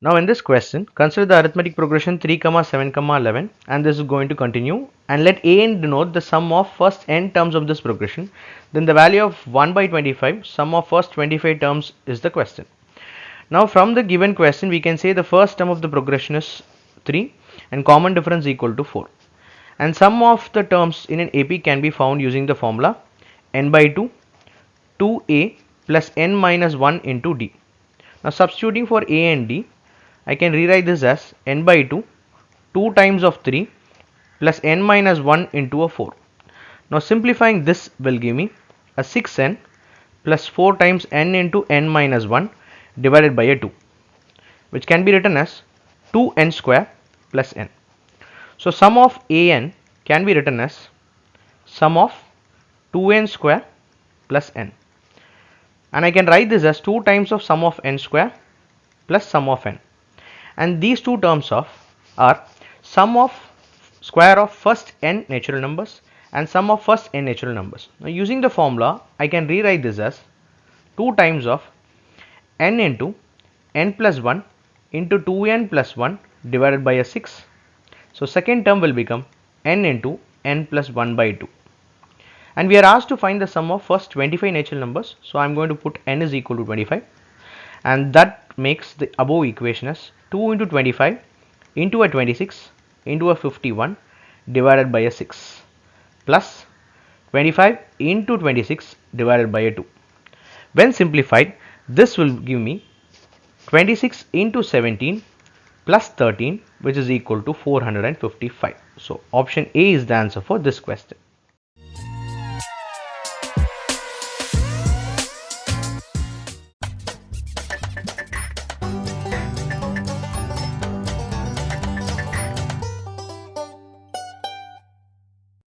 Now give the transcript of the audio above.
Now in this question, consider the arithmetic progression 3, 7, 11, and this is going to continue, and let an denote the sum of first n terms of this progression. Then the value of 1 by 25, sum of first 25 terms is the question. Now from the given question, we can say the first term of the progression is 3 and common difference equal to 4. And sum of the terms in an AP can be found using the formula n by 2, 2a plus n minus 1 into d. Now substituting for a and d, I can rewrite this as n by 2, 2 times of 3 plus n minus 1 into a 4. Now simplifying this will give me a 6n plus 4 times n into n minus 1 divided by a 2, which can be written as 2n square plus n. So sum of an can be written as sum of 2n square plus n, and I can write this as 2 times of sum of n square plus sum of n, and these two terms are sum of square of first n natural numbers and sum of first n natural numbers. Now using the formula, I can rewrite this as 2 times of n into n plus 1 into 2n plus 1 divided by a 6. So second term will become n into n plus 1 by 2. And we are asked to find the sum of first 25 natural numbers. So I am going to put n is equal to 25, and that makes the above equation as 2 into 25 into a 26 into a 51 divided by a 6 plus 25 into 26 divided by a 2. When simplified, this will give me 26 into 17 plus 13, which is equal to 455. So option A is the answer for this question.